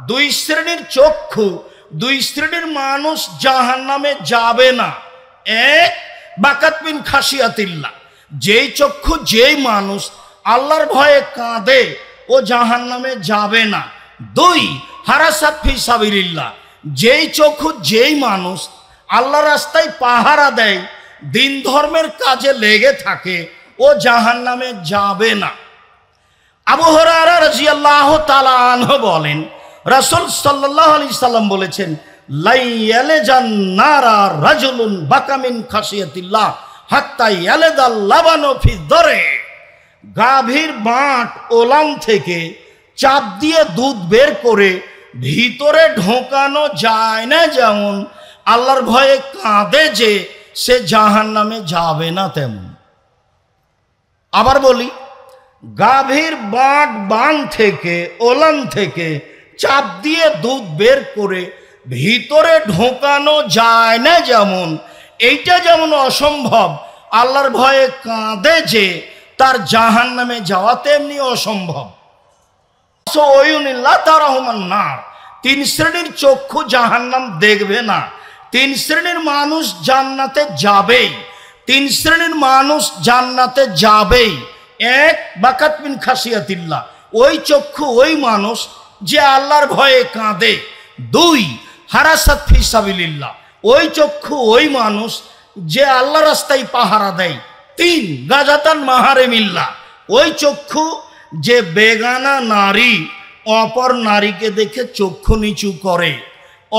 দুই শ্রেণীর চক্ষু, দুই শ্রেণীর মানুষ জাহান্নামে যাবে না। এক, বাকাত মিন খাশিয়াতিল্লাহ, যেই চক্ষু যেই মানুষ আল্লাহর ভয়ে কাঁদে ও জাহান্নামে যাবে না। দুই, হারাসাত ফি সাবিলিল্লাহ, যেই চক্ষু যেই মানুষ আল্লাহ রাস্তায় পাহারা দেয়, দিন ধর্মের কাজে লেগে থাকে, ও জাহান্নামে যাবে না। আবু হুরায়রা রাদিয়াল্লাহু তাআলা আনহু বলেন, রাসূল সাল্লাল্লাহু আলাইহি সাল্লাম বলেছেন, লা ইয়ালাজান নারা রাজুলুন বাকা মিন খাশিয়াতিল্লাহ হাত্তা ইয়ালাদাল লাবানু ফি দরে। গাভীর বাঁট ওলান থেকে চাপ দিয়ে দুধ বের করে ভিতরে ঢোকানো যায় না, যেমন আল্লাহর ভয়ে কাঁদে যে সে জাহান্নামে যাবে না তেমন। আবার বলি, গাভীর বাঁট বান থেকে ওলান থেকে চাপ দিয়ে দুধ বের করে ভিতরে ঢোকানো যায় না, যেমন এইটা যেমন অসম্ভব আল্লাহর ভয়ে কাঁদে যে তার জাহান্নামে যাওয়া তেমনি অসম্ভব। তিন শ্রেণীর চক্ষু জাহান্নাম দেখবে না, তিন শ্রেণীর মানুষ জান্নাতে যাবেই, তিন শ্রেণীর মানুষ জান্নাতে যাবেই। এক, বাকাত মিন খাশিয়াতিল্লাহ, ওই চক্ষু ওই মানুষ যে আল্লাহর ভয়ে কাঁদে। দুই, হারাসাত ফি সাবিলিল্লাহ, ওই চক্ষু ওই মানুষ যে আল্লাহ রাস্তায় পাহারা দেয়। তিন, গাজাতান মাহারিমিল্লাহ, ওই চক্ষু যে বেগানা নারী অপর নারীকে দেখে চক্ষু নিচু করে,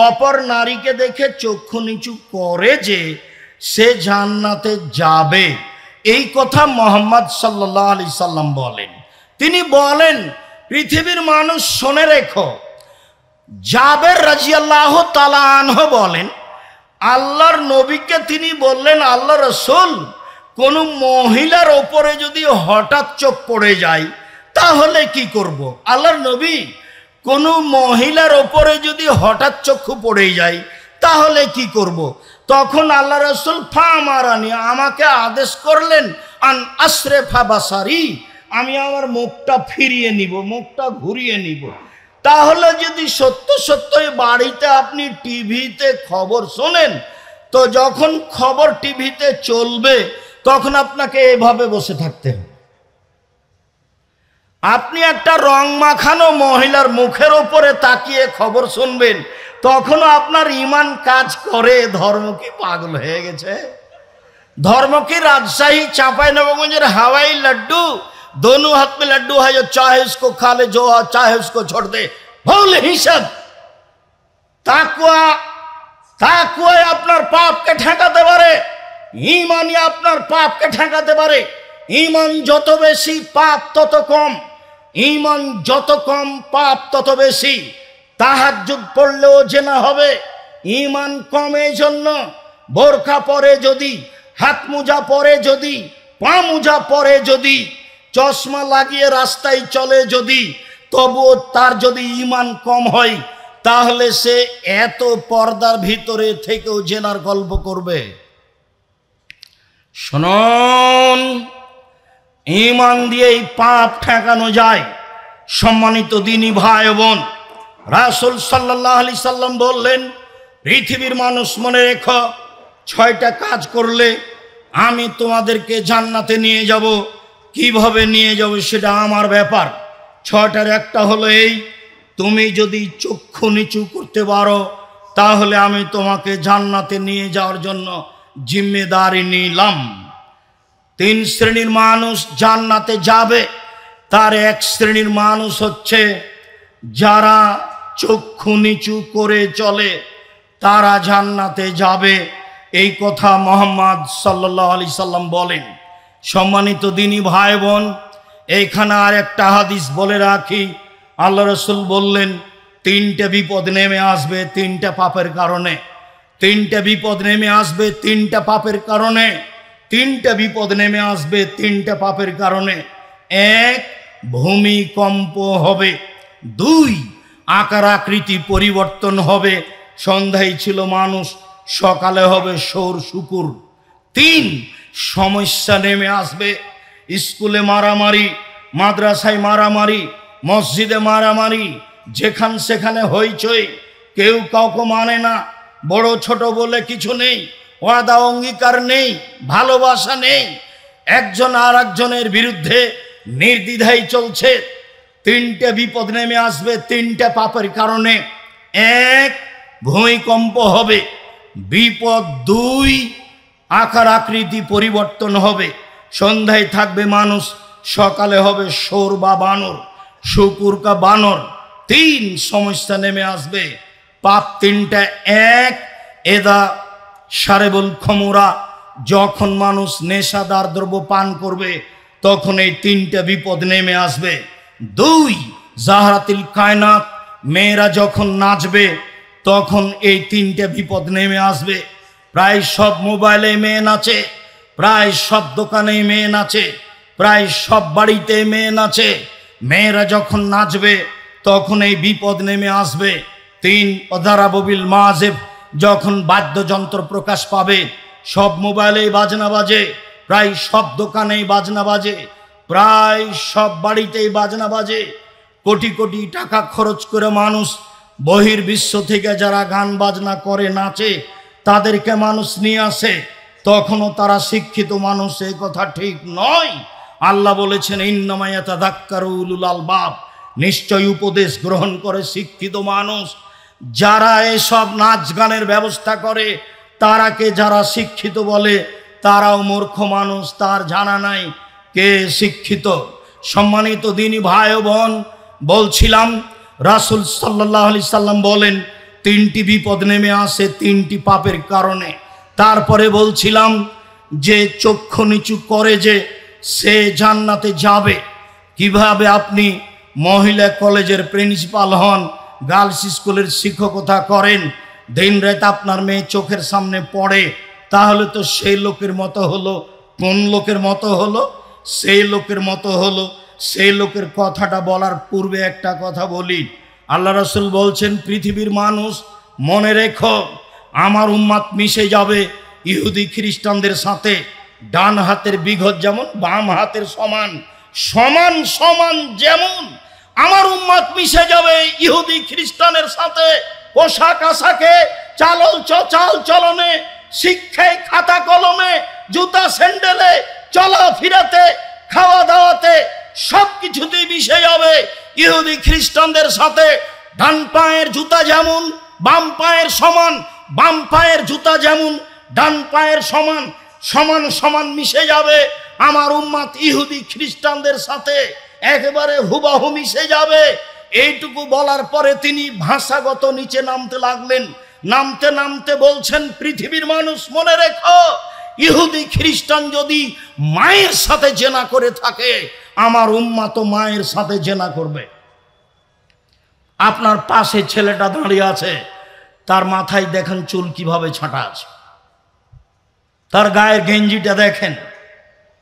অপর নারীকে দেখে চক্ষু নিচু করে যে সে জান্নাতে যাবে। এই কথা মুহাম্মদ সাল্লাল্লাহু আলাইহি সাল্লাম বলেন। তিনি বলেন, পৃথিবীর মানুষ শুনে রেখো। জাবের রাদিয়াল্লাহু তাআলা আনহু বলেন, আল্লাহর নবীকে তিনি বললেন, আল্লাহ রাসূল, কোন মহিলার ওপরে যদি হঠাৎ চোখ পড়ে যায় তাহলে কি করব? আল্লাহর নবী, কোন মহিলার ওপরে যদি হঠাৎ চক্ষু পড়ে যায় তাহলে কি করব? তখন আল্লাহ রাসূল ফামারানি, আমাকে আদেশ করলেন, আন আসরিফা বাসারি, আমি আমার মুখটা ফিরিয়ে নিব, মুখটা ঘুরিয়ে নিব। তাহলে যদি সত্য সত্যই বাড়িতে আপনি টিভিতে খবর শোনেন, তো যখন খবর টিভিতে চলবে তখন আপনাকে এভাবে বসে থাকতে হবে। আপনি একটা রং মাখানো মহিলার মুখের ওপরে তাকিয়ে খবর শুনবেন, তখনও আপনার ঈমান কাজ করে। ধর্ম কি পাগল হয়ে গেছে? ধর্ম কি রাজশাহী চাঁপাইনবাবগঞ্জের হাওয়াই লাড্ডু? दोनों हाथ में लड्डू है, जो चाहे उसको खा ले, जो चाहे उसको छोड़ दे। भूल हिसाब। ताकवा, ताकवा আপনার পাপকে ঠেকাতে পারে, ঈমানই আপনার পাপকে ঠেকাতে পারে। ঈমান যত বেশি পাপ তত কম, ঈমান যত কম পাপ তত বেশি। তাহাজ্জুদ পড়লেও জেনা হবে, ঈমান কমে জন্য বোরকা পরে যদি, হাত মোজা পরে যদি, পা মোজা পরে যদি, চশমা লাগিয়ে রাস্তায় চলে যদি, তবুও তার যদি ঈমান কম হয় তাহলে সে এত পর্দার ভিতরে থেকেও জেনার গল্প করবে। শুনুন, ঈমান দিয়েই পাপ ঠেকানো যায়। সম্মানিত দ্বীনি ভাই বোন, রাসূল সাল্লাল্লাহু আলাইহি সাল্লাম বললেন, পৃথিবীর মানুষ মনে রেখো, 6টা কাজ করলে আমি তোমাদেরকে জান্নাতে নিয়ে যাব। কিভাবে নিয়ে যাব সেটা আমার ব্যাপার। 6টার একটা হলো এই, তুমি যদি চক্ষু নিচু করতে পারো তাহলে আমি তোমাকে জান্নাতে নিয়ে যাওয়ার জন্য জিম্মেদারি নিলাম। 3 শ্রেণীর মানুষ জান্নাতে যাবে। তার এক শ্রেণীর মানুষ হচ্ছে যারা চক্ষু নিচু করে চলে, তারা জান্নাতে যাবে। এই কথা মুহাম্মদ সাল্লাল্লাহু আলাইহি সাল্লাম বলেন। সম্মানিত দ্বীনি ভাই বোন, এইখানে আর একটা হাদিস বলে রাখি। আল্লাহ রাসূল বললেন, 3টে বিপদ নেমে আসবে 3টা পাপের কারণে। 3টে বিপদ নেমে আসবে 3টা পাপের কারণে। 3টে বিপদ নেমে আসবে 3টা পাপের কারণে। 1, ভূমিকম্প হবে। 2, আকার আকৃতি পরিবর্তন হবে। সন্ধ্যায় ছিল মানুষ, সকালে হবে সৌর শুকুর। 3, সমস্যা নেমে আসবে। স্কুলে মারামারি, মাদ্রাসায় মারামারি, মসজিদে মারামারি, যেখান সেখানে হইচই, কেউ কাউকে মানে না, বড় ছোট বলে কিছু নেই, ওয়াদা অঙ্গীকার নেই, ভালোবাসা নেই, একজন আর একজনের বিরুদ্ধে নির্দ্বিধায় চলছে। তিনটে বিপদ নেমে আসবে তিনটে পাপের কারণে। এক, ভূমিকম্প হবে। বিপদ দুই, আকার আকৃতি পরিবর্তন হবে। সন্ধ্যায় থাকবে মানুষ, সকালে হবে শোর বা বানর, শুকুর কা বানর। তিন সমস্যা নেমে আসবে। পাপ তিনটা। এক, এদা সারেবুল খমুরা, যখন মানুষ নেশাদার দ্রব্য পান করবে তখন এই তিনটা বিপদ নেমে আসবে। দুই, জাহরাতিল কায়নাত, মেয়েরা যখন নাচবে তখন এই তিনটে বিপদ নেমে আসবে। প্রায় সব মোবাইলে মেয়ে নাচে, প্রায় সব দোকানে মেয়ে নাচে, প্রায় সব বাড়িতে মেয়ে নাচে। মেয়েরা যখন নাচবে তখন এই বিপদ নেমে আসবে। তিন, অদারাববিল মাজেব, যখন বাদ্যযন্ত্র প্রকাশ পাবে, সব মোবাইলেই বাজনা বাজে, প্রায় সব দোকানেই বাজনা বাজে, প্রায় সব বাড়িতেই বাজনা বাজে। কোটি কোটি টাকা খরচ করে মানুষ বহির্বিশ্ব থেকে যারা গান বাজনা করে নাচে তাদেরকে মানুষ নিয়ে আসে, তখনও তারা শিক্ষিত মানুষ, এই কথা ঠিক নয়। আল্লাহ বলেছেন ইন্নামা ইয়াতাযাক্কারু উলুল আলবাব, নিশ্চয় উপদেশ গ্রহণ করে শিক্ষিত মানুষ। যারা এসব নাচ গানের ব্যবস্থা করে তারাকে যারা শিক্ষিত বলে তারাও মূর্খ মানুষ, তার জানা নাই কে শিক্ষিত। সম্মানিত দিনী ভাই ও বোন, বলছিলাম রাসূল সাল্লাল্লাহু আলাইহি সাল্লাম বলেন তিনটি বিপদ নেমে আসে তিনটি পাপের কারণে। তারপরে বলছিলাম যে চক্ষু নিচু করে যে সে জান্নাতে যাবে। কিভাবে আপনি মহিলা কলেজের প্রিন্সিপাল হন, গার্লস স্কুলের শিক্ষকতা করেন, দিন রাত আপনার মেয়ে চোখের সামনে পড়ে, তাহলে তো সেই লোকের মতো হলো। কোন লোকের মতো হলো? সেই লোকের মতো হলো। সেই লোকের কথাটা বলার পূর্বে একটা কথা বলি। আল্লাহ রাসূল বলছেন পৃথিবীর মানুষ মনে রেখো, আমার উম্মাত মিশে যাবে ইহুদি খ্রিস্টানদের সাথে। ডান হাতের বিঘত যেমন বাম হাতের সমান, সমান সমান যেমন আমার উম্মাত মিশে যাবে ইহুদি খ্রিস্টানের সাথে। পোশাক আশাকে, চাল চলনে, শিক্ষায়, খাতা কলমে, জুতা স্যান্ডেলে, চলাফেরাতে, খাওয়া দাওয়াতে, সব কিছুতেই মিশে যাবে ইহুদি খ্রিস্টানদের সাথে। ডান পায়ের জুতা যেমন বাম পায়ের সমান, বাম পায়ের জুতা যেমন ডান পায়ের সমান, সমান সমান মিশে যাবে আমার উম্মাত ইহুদি খ্রিস্টানদের সাথে, একেবারে হুবাহু মিশে যাবে। এইটুকু বলার পরে তিনি ভাষাগত নিচে নামতে লাগলেন। নামতে নামতে বলছেন পৃথিবীর মানুষ মনে রেখো, ইহুদি খ্রিস্টান যদি মায়ের সাথে জেনা করে থাকে আমার উম্মাত মায়ের সাথে জেনা করবে। আপনার পাশে ছেলেটা দাঁড়িয়ে আছে, তার মাথায় দেখেন চুল কিভাবে ছাঁটা আছে, তার গায়ের গেঞ্জিটা দেখেন।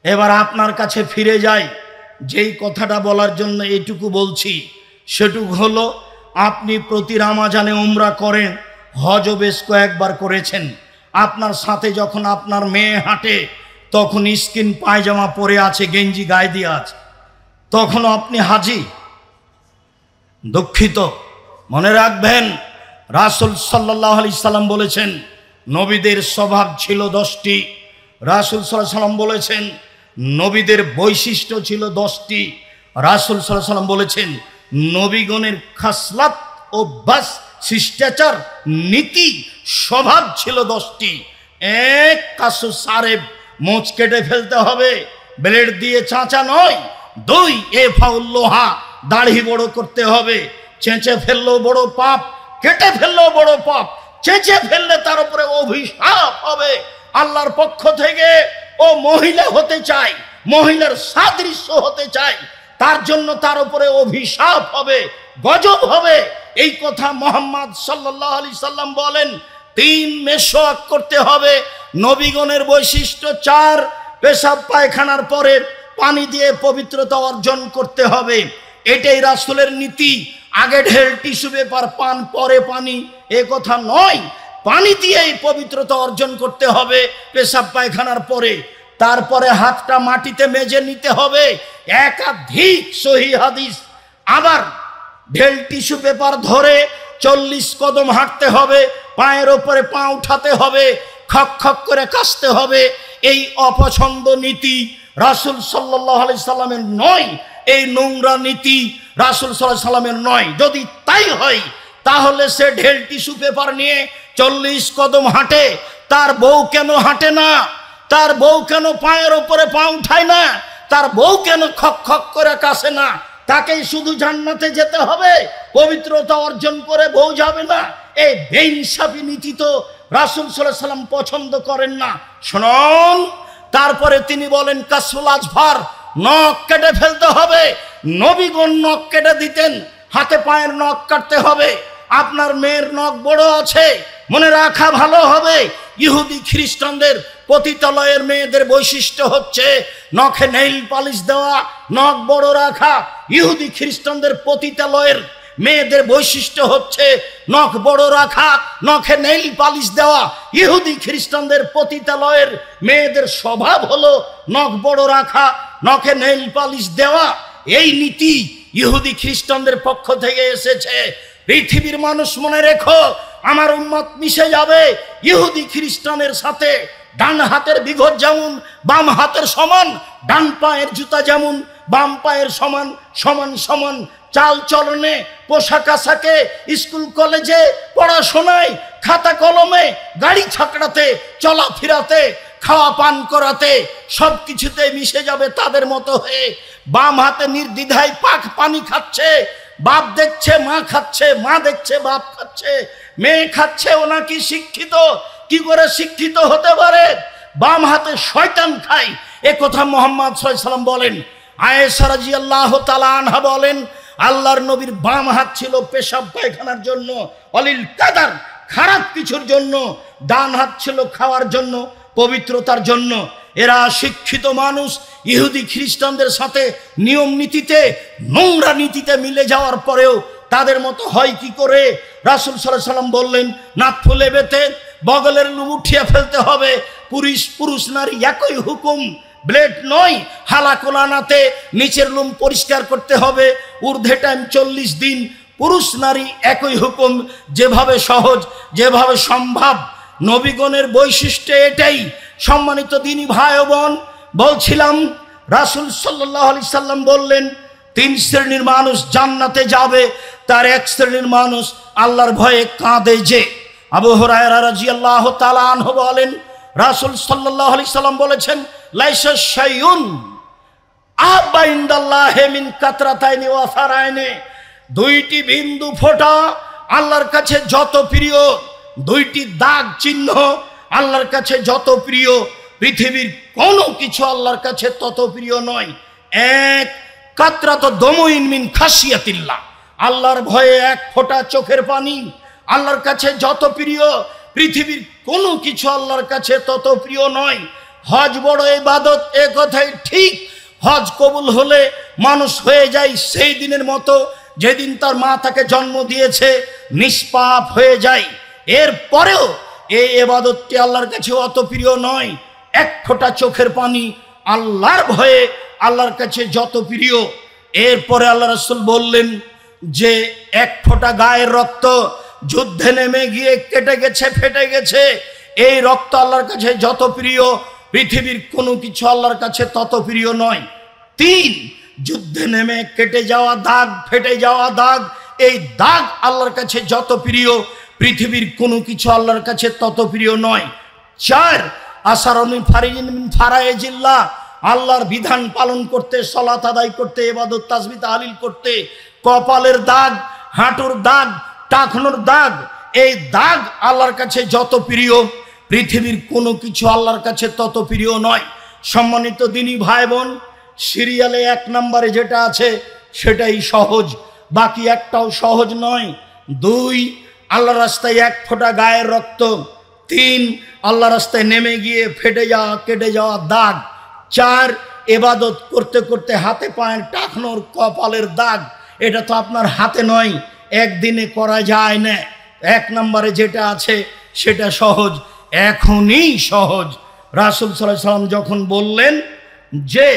এবার আপনার কাছে ফিরে যাই, যেই কথাটা বলার জন্য এইটুকু বলছি সেটুকু হলো, আপনি প্রতি রমজানে উমরা করেন, হজও বেশ কয়েকবার করেছেন। আপনার সাথে যখন আপনার মেয়ে হাঁটে তখন স্কিন পায়জামা পরে আছে, গেঞ্জি গায়ে দিয়ে আছে, তখনও আপনি হাজি? দুঃখিত। মনে রাখবেন রাসূল সাল্লাল্লাহু আলাইহি সাল্লাম বলেছেন নবীদের স্বভাব ছিল 10টি। রাসূল সাল্লাল্লাহু আলাইহি সাল্লাম বলেছেন নবীদের বৈশিষ্ট্য ছিল 10টি। রাসূল সাল্লাল্লাহু আলাইহি সাল্লাম বলেছেন নবীগণের খাসলাত, অভ্যাস, শিষ্টাচার, নীতি, স্বভাব ছিল 10টি। এক, কাসু সারেব, মোচ কেটে ফেলতে হবে, ব্লেড দিয়ে চাঁচা নয়। দুই, এ ফাউল্লোহা, দাড়ি বড় করতে হবে, চেঁচে ফেললেও বড় পাপ, কেটে ফেললেও বড় পাপ, চেঁচে ফেললে তার উপরে অভিশাপ হবে আল্লাহর পক্ষ থেকে। ও মহিলা হতে চায়, মহিলার সাদৃশ্য হতে চায়, তার জন্য তার উপরে অভিশাপ হবে, গজব হবে। এই কথা মুহাম্মদ সাল্লাল্লাহু আলাইহি সাল্লাম বলেন। 3, মেশওয়াক করতে হবে। নবীগণের বৈশিষ্ট্য 4, পেশাব পায়খানার পরে পানি দিয়ে পবিত্রতা অর্জন করতে হবে। এটাই রাসূলের নীতি। আগে ঢেল টিস্যু পেপার পান, পরে পানি, এ কথা নয়। পানি দিয়েই পবিত্রতা অর্জন করতে হবে পেশাব পায়খানার পরে। তারপরে হাতটা মাটিতে মেজে নিতে হবে। একাধিক সহিহ হাদিস। আবার ঢেল টিস্যু পেপার ধরে 40 কদম হাঁটতে হবে, পায়ের ওপরে পা উঠাতে হবে, খক খক করে কাশতে হবে। এই অপছন্দ নীতি রাসূল সাল্লাল্লাহু আলাইহি সাল্লামের নয়, এই নোংরা নীতি রাসূল সাল্লাল্লাহু আলাইহি সাল্লামের নয়। যদি তাই হয় তাহলে সে ঢেল টিস্যু পেপার নিয়ে 40 কদম হাঁটে, তার বউ কেন হাঁটে না? তার বউ কেন পায়ের ওপরে পা উঠায় না? তার বউ কেন খক খক করে কাশে না? তাকেই শুধু জান্নাতে যেতে হবে, পবিত্রতা অর্জন করে বউ যাবে না? এই বেইনসাফি নীতি তো রাসূল সাল্লাল্লাহু আলাইহি সাল্লাম পছন্দ করেন না। শুনুন, তারপরে তিনি বলেন কাসুল আজফার, নখ কেটে ফেলতে হবে। নবীগণ নখ কেটে দিতেন, হাতে পায়ের নখ কাটতে হবে। আপনার মেয়ের নখ বড় আছে, মনে রাখা ভালো হবে, ইহুদি খ্রিস্টানদের পতিতালয়ের মেয়েদের বৈশিষ্ট্য হচ্ছে নখে নেইল পালিশ দেওয়া, নখ বড় রাখা। ইহুদি খ্রিস্টানদের পতিতালয়ের মেয়েদের বৈশিষ্ট্য হচ্ছে নখ বড় রাখা, নখে নেইল পালিশ দেওয়া। ইহুদি খ্রিস্টানদের পতিতালয়ের মেয়েদের স্বভাব হলো নখ বড় রাখা, নখে নেইল পালিশ দেওয়া। এই নীতি ইহুদি খ্রিস্টানদের পক্ষ থেকে এসেছে। পৃথিবীর মানুষ মনে রেখো, আমার উম্মত মিশে যাবে ইহুদি খ্রিস্টানের সাথে। ডান হাতের বিঘত যেমন বাম হাতের সমান, ডান পায়ের জুতা যেমন বাম পায়ের সমান, সমান সমান চাল চলনে, পোশাক আশাকে, স্কুল কলেজে পড়াশোনায়, খাতা কলমে, গাড়ি ছাকড়াতে, চলাফেরাতে, খাওয়া পান করাতে সব কিছুতে মিশে যাবে তাদের মতো হয়ে। বাম হাতে নির্দ্বিধায় পাক পানি খাচ্ছে, বাপ দেখছে মা খাচ্ছে, মা দেখছে বাপ খাচ্ছে, মেয়ে খাচ্ছে। ও নাকি শিক্ষিত, কি করে শিক্ষিত হতে পারে? বাম হাতে শয়তান খায়, এ কথা মুহাম্মদ সাল্লাল্লাহু আলাইহি সাল্লাম বলেন। আয়েশা রাদিয়াল্লাহু তাআলা আনহা বলেন, আল্লাহর নবীর বাম হাত ছিল পেশাব পায়খানার জন্য, অলিল কাদার, খারাপ কিছুর জন্য। ডান হাত ছিল খাওয়ার জন্য, পবিত্রতার জন্য। এরা শিক্ষিত মানুষ ইহুদি খ্রিস্টানদের সাথে নিয়ম নীতিতে, নোংরা নীতিতে মিলে যাওয়ার পরেও তাদের মতো হয় কি করে? রাসূল সাল্লাল্লাহু আলাইহি সাল্লাম বললেন, নাক ফুলে বেতে বগলের লুম উঠিয়ে ফেলতে হবে। পুরুষ নারী একই হুকুম, ব্লেড নয়। হালাকোলানাতে নিচের লুম পরিষ্কার করতে হবে, ঊর্ধ্বে টাইম 40 দিন। পুরুষ নারী একই হুকুম, যেভাবে সহজ, যেভাবে সম্ভব। নবীগণের বৈশিষ্ট্য এটাই। সম্মানিত দিনী ভাই ও বোন, বলছিলাম রাসূল সাল্লাল্লাহু আলাইহি সাল্লাম বললেন 3 শ্রেণীর মানুষ জান্নাতে যাবে। তার এক শ্রেণীর মানুষ আল্লাহর ভয়ে কাঁদে যে। আবু হুরায়রা রাদিয়াল্লাহু তাআলা আনহু বলেন, রাসূল সাল্লাল্লাহু আলাইহি সাল্লাম বলেছেন, লাইসা শাইউন আহাব্বা ইনদাল্লাহি মিন কাতরাতাইনি ওয়া ফারাইনি। 2টি বিন্দু ফোঁটা আল্লাহর কাছে যত প্রিয়, 2টি দাগ চিহ্ন আল্লাহর কাছে যত প্রিয়, পৃথিবীর কোনো কিছু আল্লাহর কাছে তত প্রিয় নয়। এক, কাতরাত দমুইন মিন খাশিয়াতিল্লাহ, আল্লাহর ভয়ে এক ফোঁটা চোখের পানি আল্লাহর কাছে যত প্রিয়, পৃথিবীর কোনো কিছু আল্লাহর কাছে তত প্রিয় নয়। হজ বড় ইবাদত, এ কথাই ঠিক। হজ কবুল হলে মানুষ হয়ে যায় সেই দিনের মতো যেদিন তার মা তাকে জন্ম দিয়েছে, নিষ্পাপ হয়ে যায়। এর পরেও এই ইবাদতটি আল্লাহর কাছে অত প্রিয় নয়। এক ফোঁটা চোখের পানি আল্লাহর ভয়ে আল্লাহর কাছে যত প্রিয়। এরপরে আল্লাহ রাসূল বললেন যে এক ফোঁটা গায়ের রক্ত যুদ্ধে নেমে গিয়ে কেটে গেছে, ফেটে গেছে, এই রক্ত আল্লাহর কাছে যত প্রিয়, পৃথিবীর কোনো কিছু আল্লাহর কাছে তত প্রিয় নয়। 3, যুদ্ধে নেমে কেটে যাওয়া দাগ, ফেটে যাওয়া দাগ, এই দাগ আল্লাহর কাছে যত প্রিয়, পৃথিবীর কোনো কিছু আল্লাহর কাছে তত প্রিয় নয়। 4, আসারুন ফারিজিন মিন ফারাইজিল্লাহ, আল্লাহর বিধান পালন করতে, সালাত আদায় করতে, ইবাদত তাসবিহ তাহলিল করতে, কপালের দাগ, হাঁটুর দাগ, টাকনোর দাগ, এই দাগ আল্লাহর কাছে যত প্রিয়, পৃথিবীর কোনো কিছু আল্লাহর কাছে তত প্রিয় নয়। সম্মানিত দিনী ভাই বোন, সিরিয়ালে 1 নম্বরে যেটা আছে সেটাই সহজ, বাকি একটাও সহজ নয়। 2, আল্লাহর রাস্তায় এক ফোঁটা গায়ের রক্ত। 3, আল্লাহর রাস্তায় নেমে গিয়ে ফেটে যাওয়া, কেটে যাওয়া দাগ। 4, ইবাদত করতে করতে হাতে পায়ের টাকনোর, কপালের দাগ। এটা তো আপনার হাতে নয়, একদিনে করা যায় না। 1 নম্বরে যেটা আছে সেটা সহজ, এখনই সহজ। রাসূল সাল্লাল্লাহু আলাইহি সাল্লাম যখন বললেন যে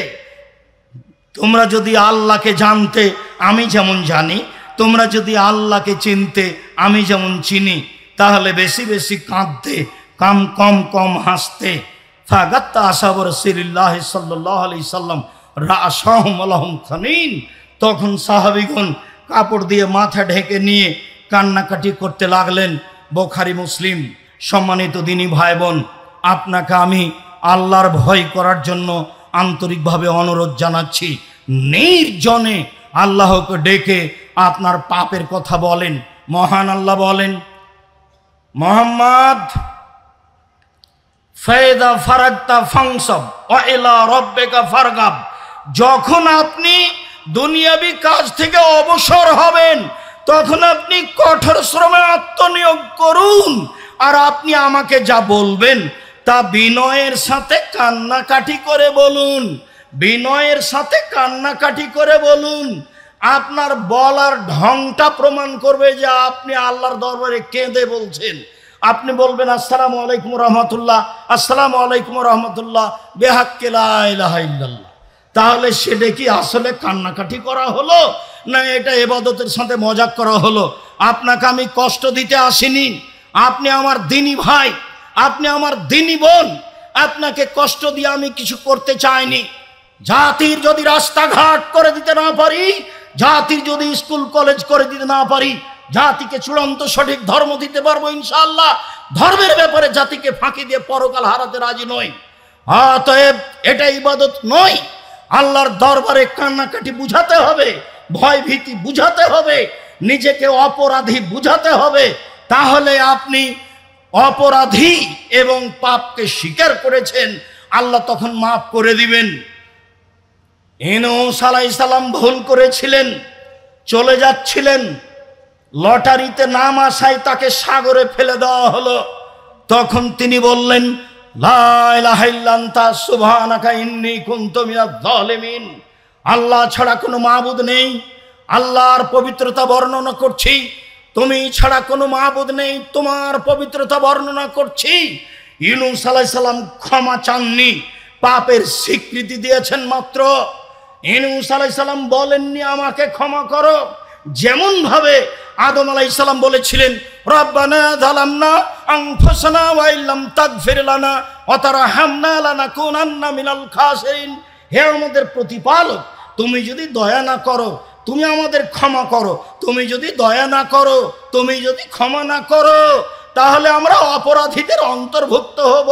তোমরা যদি আল্লাহকে জানতে আমি যেমন জানি, তোমরা যদি আল্লাহকে চিনতে আমি যেমন চিনি তাহলে বেশি বেশি কাঁদতে, কম কম কম হাসতে। ফাগাত্তা আসহাব রাসূলিল্লাহ সাল্লাল্লাহু আলাইহি সাল্লাম রাআসাহুম লাহুম খানিন। তখন সাহাবীগণ কাপড় দিয়ে মাথা ঢেকে নিয়ে কান্নাকাটি করতে লাগলেন। বুখারী মুসলিম। সম্মানিত দিনী ভাই বোন, আপনাকে আমি আল্লাহর ভয় করার জন্য আন্তরিকভাবে অনুরোধ জানাচ্ছি। নির্জনে আল্লাহকে ডেকে আপনার পাপের কথা বলেন। মহান আল্লাহ বলেন, মুহাম্মদ ফাইদা ফারাগতা ফানসাব ওয়া ইলা রাব্বিকা ফারগাব। যখন আপনি দুনিয়াবি কাজ থেকে অবসর হবেন তখন আপনি কঠোর শ্রমে আত্মনিয়োগ করুন। আর আপনি আমাকে যা বলবেন তা বিনয়ের সাথে কান্নাকাটি করে বলুন, বিনয়ের সাথে কান্নাকাটি করে বলুন। আপনার বলার ঢংটা প্রমাণ করবে যে আপনি আল্লাহর দরবারে কেঁদে বলছেন। আপনি বলবেন আসসালামু আলাইকুম রহমতুল্লাহ, আসসালামু আলাইকুম রহমতুল্লাহ, বেহাক্কে লা ইলাহা ইল্লাল্লাহ। তাহলে সেটা কি আসলে কান্নাকাটি করা হলো, না এটা ইবাদতের সাথে মজাক করা হলো? আপনাকে আমি কষ্ট দিতে আসিনি, আপনি আমার দিনী ভাই, আপনি আমার দিনী বোন, আপনাকে কষ্ট দিয়ে আমি কিছু করতে চাইনি। জাতির যদি রাস্তাঘাট করে দিতে না পারি, জাতির যদি স্কুল কলেজ করে দিতে না পারি, জাতিকে চূড়ান্ত সঠিক ধর্ম দিতে পারবো ইনশাআল্লাহ। ধর্মের ব্যাপারে জাতিকে ফাঁকি দিয়ে পরকাল হারাতে রাজি নই। অতএব এটা ইবাদত নয়। আল্লাহর দরবারে কান্নাকাটি বুঝাতে হবে, ভয় ভীতি বুঝাতে হবে, নিজেকে অপরাধী বুঝাতে হবে। তাহলে আপনি অপরাধী এবং পাপকে স্বীকার করেছেন, আল্লাহ তখন মাফ করে দিবেন। ইউনূস আলাইহিস সালাম ভুল করেছিলেন, চলে যাচ্ছিলেন, লটারিতে নাম আসায় তাকে সাগরে ফেলে দেওয়া হলো। তখন তিনি বললেন, লা ইলাহা ইল্লা আনতা সুবহানাকা ইন্নী কুনতু মিনাজ জালিমিন। আল্লাহ ছাড়া কোনো মাবুদ নেই, আল্লাহর পবিত্রতা বর্ণনা করছি। তুমি ছাড়া কোনো মাবুদ নেই, তোমার পবিত্রতা বর্ণনা করছি। ইউনূস আলাইহিস সালাম ক্ষমা চাননি, পাপের স্বীকৃতি দিয়েছেন মাত্র। ইউনূস আলাইহিস সালাম বলেননি আমাকে ক্ষমা করো। যেমন ভাবে আদম আলাইহিস সালাম বলেছিলেন, রব্বানা যালামনা আনফুসানা ওয়া ইল্লাম তাগফির লানা ওয়া তারহামনা লানাকুনান্না মিনাল খাসিরিন। হে আমাদের প্রতিপালক, তুমি যদি দয়া না করো, তুমি আমাদের ক্ষমা করো। তুমি যদি দয়া না করো, তুমি যদি ক্ষমা না করো, তাহলে আমরা অপরাধীদের অন্তর্ভুক্ত হব।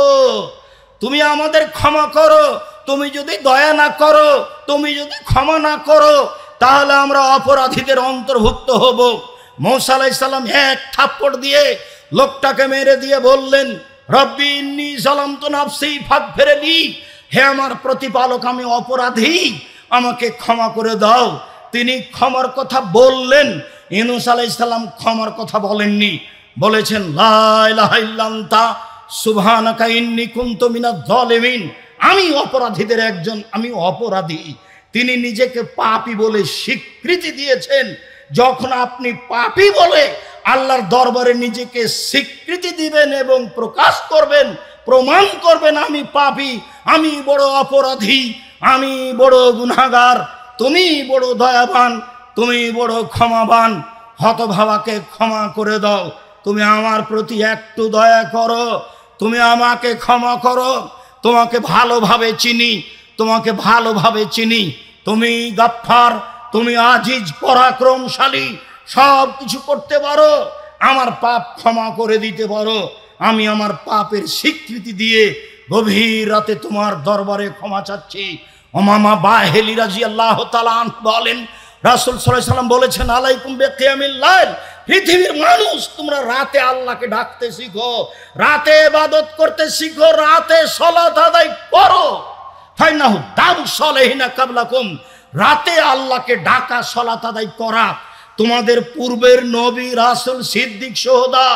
তুমি আমাদের ক্ষমা করো, তুমি যদি দয়া না করো, তুমি যদি ক্ষমা না করো, তাহলে আমরা অপরাধীদের অন্তর্ভুক্ত হব। মূসা আলাইহিস সালাম এক থাপ্পড় দিয়ে লোকটাকে মেরে দিয়ে বললেন, রব্বি ইন্নী যালামতু নাফসি ফাগফিরলি। হে আমার প্রতিপালক, আমি অপরাধী, আমাকে ক্ষমা করে দাও। তিনি ক্ষমার কথা বললেন। ইউনূস আলাইহিস সালাম ক্ষমার কথা বলেননি, বলেছেন লা ইলাহা ইল্লা আনতা সুবহানাকা ইন্নী কুনতু মিনাজ জালিমিন। আমি অপরাধীদের একজন, আমি অপরাধী। তিনি নিজেকে পাপী বলে স্বীকৃতি দিয়েছেন। যখন আপনি পাপী বলে আল্লাহর দরবারে নিজেকে স্বীকৃতি দিবেন এবং প্রকাশ করবেন, প্রমাণ করবেন আমি পাপী, আমি বড় অপরাধী, আমি বড় গুনাহগার, তুমি বড় দয়াবান, তুমি বড় ক্ষমাবান, হতভাবাকে ক্ষমা করে দাও। তুমি আমার প্রতি একটু দয়া করো, তুমি আমাকে ক্ষমা করো। তোমাকে ভালোভাবে চিনি, তোমাকে ভালোভাবে চিনি। তুমি গাফফার, তুমি আজিজ, পরাক্রমশালী, সব কিছু করতে পারো, আমার পাপ ক্ষমা করে দিতে পারো। আমি আমার পাপের স্বীকৃতি দিয়ে গভীর রাতে তোমার দরবারে ক্ষমা চাচ্ছি। উমামা বাহিলি রাদিয়াল্লাহু তাআলা আনহু বলেন, রাসূল সাল্লাল্লাহু আলাইহি ওয়াসাল্লাম বলেছেন, আলাইকুম বিকিয়ামিল লাইল। পৃথিবীর মানুষ, তোমরা রাতে আল্লাহকে ডাকতে শিখো, রাতে ইবাদত করতে শিখো, রাতে সালাত আদায় করো। ফাইনাহু দাবু সালেহিনা কাবলাকুম। রাতে আল্লাহকে ডাকা, সালাত আদায় করা তোমাদের পূর্বের নবী, রাসূল, সিদ্দিক, শুহাদা,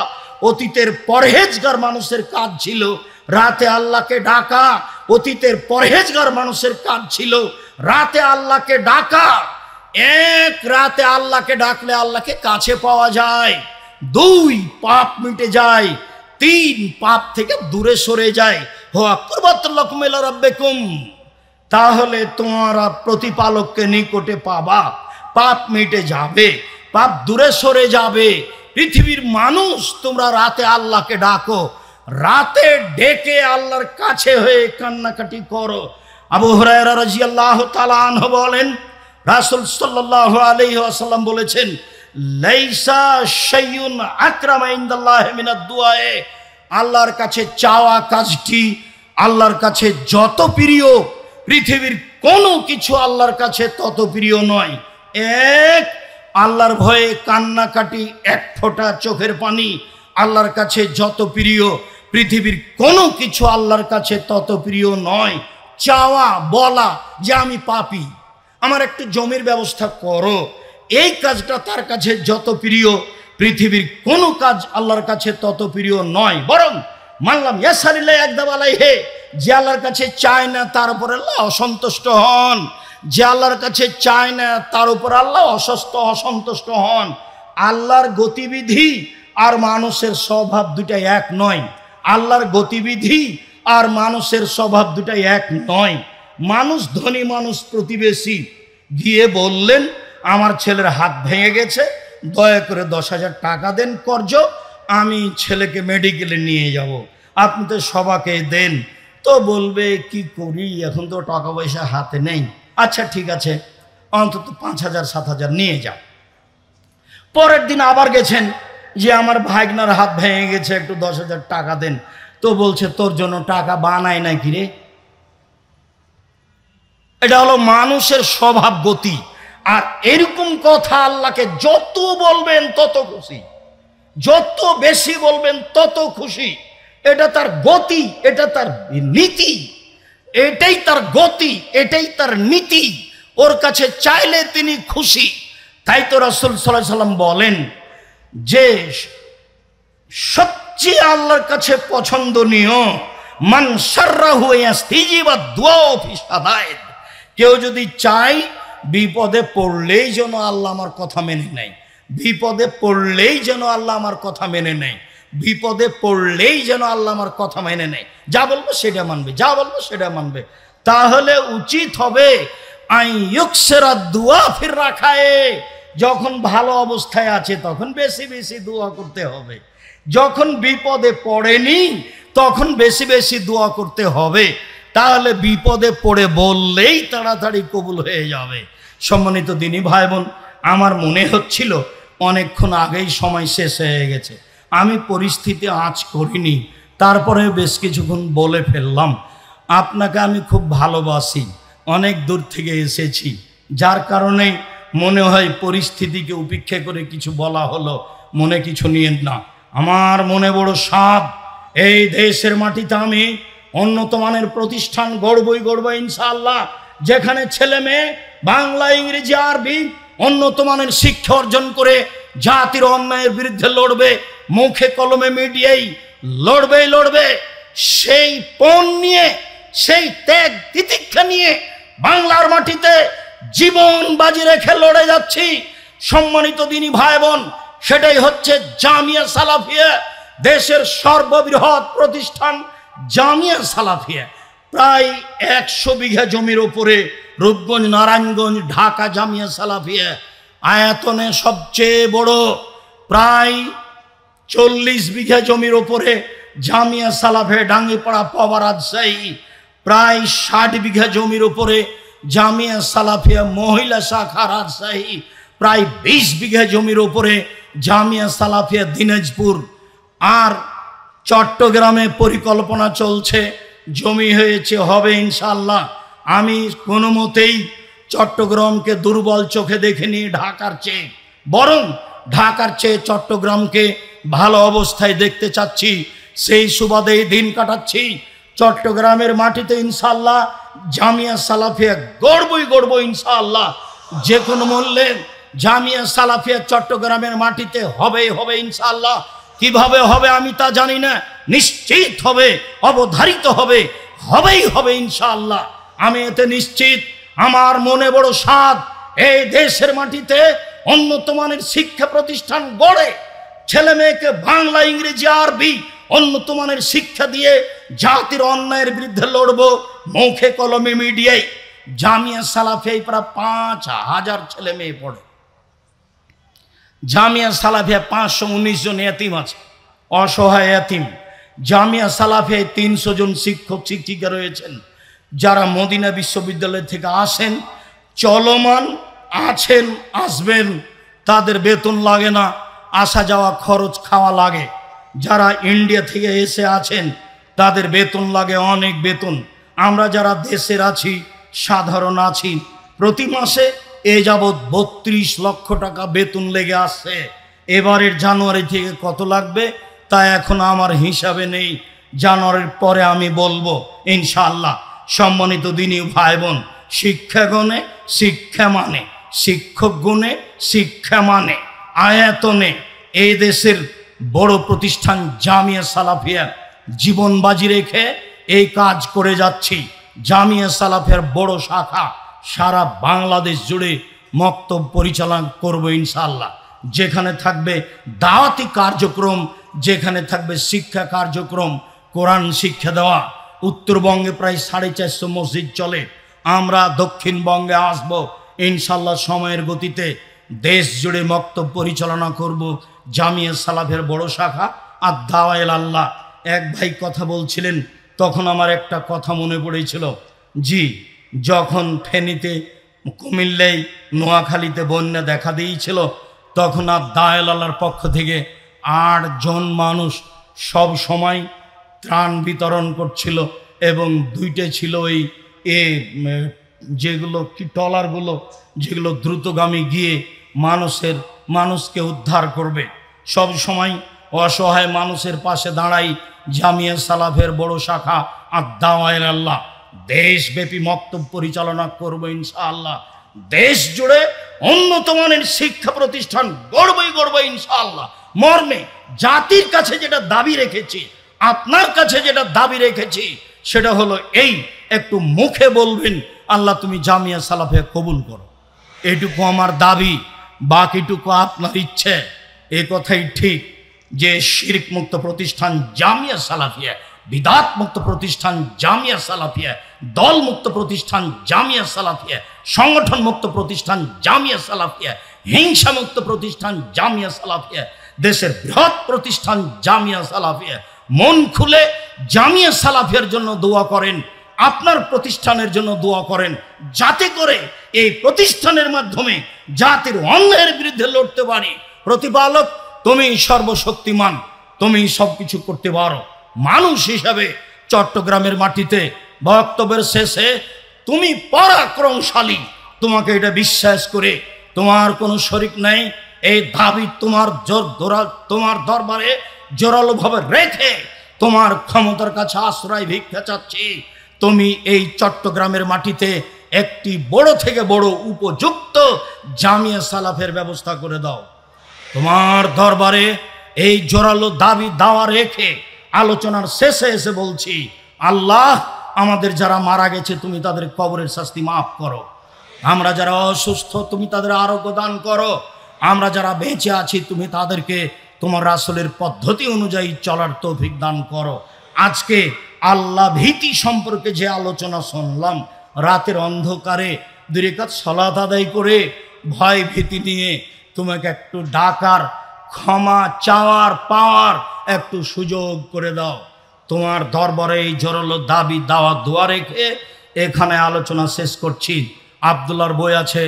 অতীতের পরহেজগার মানুষের কাজ ছিল। রাতে আল্লাহকে ডাকা অতীতের পরহেজগার মানুষের কাজ ছিল। রাতে আল্লাহকে ডাকা, এক রাতে আল্লাহকে ডাকলে আল্লাহকে কাছে পাওয়া যায়। 2 পাপ মিটে যায়, 3 পাপ থেকে দূরে সরে যায়। ওয়া কুরবাতুল লাকুম ইলা রাব্বিকুম। তাহলে তোমরা প্রতিপালককে নিকটে পাবা, পাপ মিটে যাবে। পাপ দূরে সরে যাবে। পৃথিবীর মানুষ তোমরা রাতে আল্লাহকে ডাকো, রাতে ডেকে আল্লাহর কাছে হয়ে কান্নাকাটি করো। আবু হুরায়রা রাদিয়াল্লাহু তাআলা আনহু বলেন, রাসূল সাল্লাল্লাহু আলাইহি ওয়াসাল্লাম বলেছেন, লাইসা শাইউন আকরামা ইনদাল্লাহি মিনাদ দুআয়ে, আল্লাহর কাছে চাওয়া কাজটি আল্লাহর কাছে যত প্রিয়, পৃথিবীর কোনো কিছু আল্লাহর কাছে তত প্রিয় নয়। এক, আল্লাহর ভয়ে কান্নাকাটি, এক ফোঁটা চোখের পানি আল্লাহর কাছে যত প্রিয়, পৃথিবীর কোনো কিছু আল্লাহর কাছে তত প্রিয় নয়। চাওয়া, বলা যে আমি পাপী, আমার একটু জমির ব্যবস্থা করো, এই কাজটা তার কাছে যত প্রিয়, পৃথিবীর কোনো কাজ আল্লাহর কাছে তত প্রিয় নয়। বরং মানলাম ইয়াসালিল্লাহ একদাব আলাইহি, যে আল্লাহর কাছে চায় না তার উপর আল্লাহ অসন্তুষ্ট হন, যে আল্লাহর কাছে চায় না তার উপর আল্লাহ অসন্তুষ্ট হন। আল্লাহর গতিবিধি আর মানুষের স্বভাব দুটাই এক নয়। আল্লাহর গতিবিধি আর মানুষের স্বভাব দুটাই এক নয়। মানুষ ধনী, মানুষ প্রতিবেশী গিয়ে বললেন আমার ছেলের হাত ভেঙে গেছে, দয়া করে 10,000 টাকা দেন কর্জ, আমি ছেলেকে মেডিকেলে নিয়ে যাব, আপনি তো সবাকে দেন। তো বলবে কি করি, এখন তো টাকা পয়সা হাতে নেই। আচ্ছা ঠিক আছে, অন্তত 5,000 7,000 নিয়ে যাও। পরের দিন আবার গেছেন যে আমার ভাগনার হাত ভেঙে গেছে, একটু 10,000 টাকা দেন। তো বলছে তোর জন্য টাকা বানায় নাকি রে। এটা হলো মানুষের স্বভাব গতি। আর এরকম কথা আল্লাহকে যত বলবেন তত খুশি, যত বেশি বলবেন তত খুশি। এটা তার গতি, এটা তার নীতি, এটাই তার গতি, এটাই তার নীতি। ওর কাছে চাইলে তিনি খুশি। তাই তো রাসূল সাল্লাল্লাহু আলাইহি সাল্লাম বলেন যে সবচেয়ে আল্লাহর কাছে পছন্দনীয় মান সাররাহু ইয়াস্তিজিবা দুআ ফি সাদায়েদ, কেউ যদি চায় বিপদে পড়লেই যেন আল্লাহ আমার কথা মেনে নেয়, বিপদে পড়লেই যেন আল্লাহ আমার কথা মেনে নেয়, বিপদে পড়লেই যেন আল্লাহ আমার কথা মেনে নেয়, যা বলবো সেটা মানবে, যা বলবো সেটা মানবে। তাহলে উচিত হবে আইয়ুকসিরা দুআ ফির রাখায়ে, যখন ভালো অবস্থায় আছে তখন বেশি বেশি দোয়া করতে হবে, যখন বিপদে পড়েনি তখন বেশি বেশি দোয়া করতে হবে। তাহলে বিপদে পড়ে বললেই তাড়াতাড়ি কবুল হয়ে যাবে। সম্মানিত দিনী ভাই বোন, আমার মনে হচ্ছিল অনেকক্ষণ আগেই সময় শেষ হয়ে গেছে, আমি পরিস্থিতি আঁচ করিনি, তারপরে বেশ কিছুক্ষণ বলে ফেললাম। আপনাকে আমি খুব ভালোবাসি, অনেক দূর থেকে এসেছি, যার কারণে মনে হয় পরিস্থিতিকে উপেক্ষা করে কিছু বলা হলো, মনে কিছু নিয়েন না। আমার মনে বড় সাধ, এই দেশের মাটিতে আমি উন্নত মানের প্রতিষ্ঠান গড়বই গড়ব ইনশাআল্লাহ, যেখানে ছেলে মেয়ে বাংলা, ইংরেজি, আরবি উন্নত মানের শিক্ষা অর্জন করে জাতির অন্যায়ের বিরুদ্ধে লড়বে, মুখে কলমে মিডিয়ায় লড়বে। সেই পণ নিয়ে, সেই ত্যাগ তিতিক্ষা নিয়ে বাংলার মাটিতে জীবন বাজি রেখে লড়ে যাচ্ছি। সম্মানিত দিনী ভাই বোন, সেটাই হচ্ছে জামিয়া সালাফিয়া, দেশের সর্ববৃহৎ প্রতিষ্ঠান জামিয়া সালাফিয়া। প্রায় 100 বিঘা জমির উপরে রূপগঞ্জ, নারায়ণগঞ্জ, ঢাকা জামিয়া সালাফিয়া আয়তনে সবচেয়ে বড়। প্রায় 40 বিঘা জমির উপরে জামিয়া সালাফিয়া ডাঙ্গিপাড়া, পাওয়া, রাজশাহী। প্রায় 60 বিঘা জমির উপরে জামিয়া সালাফিয়া মহিলা শাখা, রাজশাহী। প্রায় 20 বিঘা জমির উপরে জামিয়া সালাফিয়া দিনাজপুর। আর চট্টগ্রামে পরিকল্পনা চলছে, জমি হয়েছে, হবে ইনশাআল্লাহ। আমি কোনো মতেই চট্টগ্রামকে দুর্বল চোখে দেখিনি ঢাকার চেয়ে, বরং ঢাকার চেয়ে চট্টগ্রামকে ভালো অবস্থায় দেখতে চাচ্ছি। সেই সুবাদেই দিন কাটাচ্ছি। চট্টগ্রামের মাটিতে ইনশাআল্লাহ জামিয়া সালাফিয়া গড়বই ইনশাআল্লাহ, যে কোনো মূল্যে জামিয়া সালাফিয়া চট্টগ্রামের মাটিতে হবে ইনশাআল্লাহ। কিভাবে হবে আমি তা জানি না, নিশ্চিত হবে, অবধারিত হবেই ইনশাআল্লাহ। আমি এতে নিশ্চিত। আমার মনে বড় সাধ, এই দেশের মাটিতে উন্নত মানের শিক্ষা প্রতিষ্ঠান গড়ে ছেলে মেয়েকে বাংলা, ইংরেজি, আরবি উন্নত মানের শিক্ষা দিয়ে জাতির অন্যায়ের বিরুদ্ধে লড়বো, মুখে কলমে মিডিয়ায়। জামিয়া সালাফিয়ায় প্রায় 5,000 ছেলে মেয়ে পড়ে। জামিয়া সালাফিয়া 519 জন এতিম আছে, অসহায় এতিম। জামিয়া সালাফিয়ায় 300 জন শিক্ষক শিক্ষিকা রয়েছেন, যারা মদিনা বিশ্ববিদ্যালয় থেকে আসেন, চলমান আছেন, আসবেন, তাদের বেতন লাগে না, আসা যাওয়া খরচ খাওয়া লাগে। যারা ইন্ডিয়া থেকে এসে আছেন তাদের বেতন লাগে, অনেক বেতন। আমরা যারা দেশের আছি, সাধারণ আছি, প্রতি মাসে এ যাবৎ 32 লক্ষ টাকা বেতন লেগে আসছে। এবারের জানুয়ারি থেকে কত লাগবে তা এখন আমার হিসাবে নেই, জানুয়ারির পরে আমি বলবো ইনশাআল্লাহ। সম্মানিত দিনী ভাই বোন, শিক্ষা গুণে শিক্ষা মানে, শিক্ষক গুণে শিক্ষা মানে, আয়াতনে এই দেশের বড় প্রতিষ্ঠান জামিয়া সালাফিয়া জীবন বাজি রেখে এই কাজ করে যাচ্ছি। জামিয়া সালাফিয়ার বড় শাখা সারা বাংলাদেশ জুড়ে মক্তব পরিচালনা করব ইনশাআল্লাহ। যেখানে থাকবে দাওয়াতি কার্যক্রম, যেখানে থাকবে শিক্ষা কার্যক্রম, কোরআন শিক্ষা দেওয়া। উত্তরবঙ্গে প্রায় 450 মসজিদ চলে, আমরা দক্ষিণবঙ্গে আসব ইনশাআল্লাহ। সময়ের গতিতে দেশ জুড়ে মক্তব পরিচালনা করব জামিয়া সালাফের বড় শাখা আর দাওয়ায়ে আল্লাহ। এক ভাই কথা বলছিলেন, তখন আমার একটা কথা মনে পড়েছিল। জি, যখন ফেনীতে, কুমিল্লায়, নোয়াখালীতে বন্যা দেখা দিয়েছিল, তখন আর দাওয়ায়ে আল্লাহর পক্ষ থেকে 8 জন মানুষ সব সময় ত্রাণ বিতরণ করছিল, এবং 2টে ছিল ওই যেগুলো কি ট্রলারগুলো, যেগুলো দ্রুতগামী গিয়ে মানুষকে উদ্ধার করবে। সব সময় অসহায় মানুষের পাশে দাঁড়াই জামিয়া সালাফের বড় শাখা আর দাওয়ায়ে আল্লাহ। দেশব্যাপী মক্তব পরিচালনা করব ইনশাআল্লাহ। দেশ জুড়ে উন্নত মানের শিক্ষা প্রতিষ্ঠান গড়ব ইনশাআল্লাহ। মর্মে জাতির কাছে যেটা দাবি রেখেছি, আপনার কাছে যেটা দাবি রেখেছি, সেটা হলো এই, একটু মুখে বলবেন আল্লাহ তুমি জামিয়া সালাফিয়া কবুল করো। এইটুকু আমার দাবি, বাকিটুকু আপনার ইচ্ছে। এ কথাই ঠিক যে শিরক মুক্ত প্রতিষ্ঠান জামিয়া সালাফিয়া, বিদাত মুক্ত প্রতিষ্ঠান জামিয়া সালাফিয়া, দল মুক্ত প্রতিষ্ঠান জামিয়া সালাফিয়া, সংগঠন মুক্ত প্রতিষ্ঠান জামিয়া সালাফিয়া, হিংসা মুক্ত প্রতিষ্ঠান জামিয়া সালাফিয়া, দেশের বৃহৎ প্রতিষ্ঠান জামিয়া সালাফিয়া। মন খুলে জামিয়া সালাফিয়ার জন্য দোয়া করেন, আপনার প্রতিষ্ঠানের জন্য দোয়া করেন, যাতে করে এই প্রতিষ্ঠানের মাধ্যমে জাতির অন্যায়ের বিরুদ্ধে লড়তে পারি। প্রতিপালক তুমি সর্বশক্তিমান, তুমি সবকিছু করতে পারো। মানুষ হিসাবে চট্টগ্রামের মাটিতে বক্তব্যের শেষে তুমি পরাক্রমশালী, তোমাকে এটা বিশ্বাস করে তোমার কোনো শরিক নেই, এই দাবি তোমার দরবারে জোরালোভাবে রেখে তোমার ক্ষমতার কাছে আশ্রয় ভিক্ষা চাচ্ছি। তুমি এই চট্টগ্রামের মাটিতে একটি বড় থেকে বড় উপযুক্ত জামিয়া সালাফের ব্যবস্থা করে দাও। তোমার দরবারে এই জোরালো দাবি দাওয়া রেখে আলোচনার শেষে এসে বলছি, আল্লাহ আমাদের যারা মারা গেছে তুমি তাদের কবরের শাস্তি মাফ করো। আমরা যারা অসুস্থ তুমি তাদের আরোগ্য দান করো। আমরা যারা বেঁচে আছি তুমি তাদেরকে তোমার রাসূলের পদ্ধতি অনুযায়ী চলার তৌফিক দান করো। আজকে আল্লাহ ভীতি সম্পর্কে যে আলোচনা শুনলাম, রাতের অন্ধকারে 2 রাকাত সালাত আদায় করে ভয় ভীতি নিয়ে তোমাকে একটু ডাকার, ক্ষমা চাওয়ার, পাওয়ার একটু সুযোগ করে দাও। তোমার দরবারে এই জোরালো দাবি দাওয়া দোয়া রেখে এখানে আলোচনা শেষ করছি। আব্দুল্লাহর বই আছে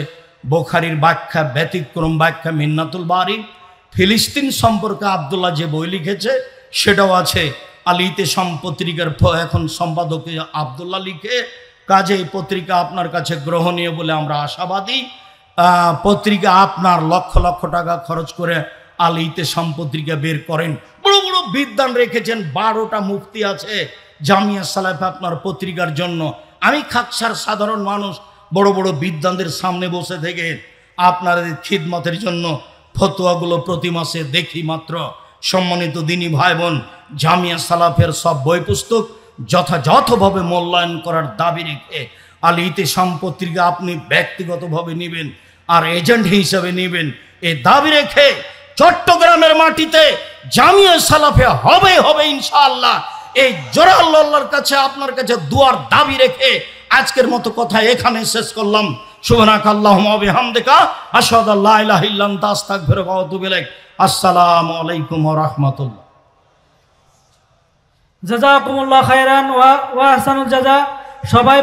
বুখারীর ব্যাখ্যা, ব্যতিক্রম ব্যাখ্যা মিন্নাতুল বারী। ফিলিস্তিন সম্পর্কে আব্দুল্লাহ যে বই লিখেছে সেটাও আছে। আল ইতিসাম পত্রিকার এখন সম্পাদক আব্দুল্লাহ লিখে, কাজে এই পত্রিকা আপনার কাছে গ্রহণীয় বলে আমরা আশাবাদী। পত্রিকা আপনার লক্ষ লক্ষ টাকা খরচ করে আল ইতিসাম পত্রিকা বের করেন, বড় বড় বিদ্বান রেখেছেন, 12টা মুফতি আছে জামিয়া সালাফ আপনার পত্রিকার জন্য। আমি খাকসার সাধারণ মানুষ বড় বড় বিদ্বানদের সামনে বসে থেকে আপনাদের খিদমতের জন্য ফতোয়াগুলো প্রতি মাসে দেখি মাত্র। সম্মানিত দিনী ভাই বোন, জামিয়া সালাফের সব বই পুস্তক যথাযথভাবে মূল্যায়ন করার দাবি রেখে আল ইতিসাম পত্রিকা আপনি ব্যক্তিগতভাবে নেবেন আর এজেন্ট হিসেবে নেবেন, এই দাবি রেখে চট্টগ্রামের মাটিতে জামিয়া সালাফে হবে ইনশাআল্লাহ। এই জোরালো আল্লাহর কাছে আপনার কাছে দুয়ার দাবি রেখে আজকের মতো কথা এখানে শেষ করলাম। সুবহানাকাল্লাহুম্মা ওয়া বিহামদিকা আশহাদু আল্লা ইলাহা ইল্লা আনতা আস্তাগফিরুকা ওয়া আতুবু ইলাইক। আসসালামু আলাইকুম ওয়া রাহমাতুল্লাহ। জাযাকুমুল্লাহ খায়রান ওয়া আহসানুল জাযা। সবাই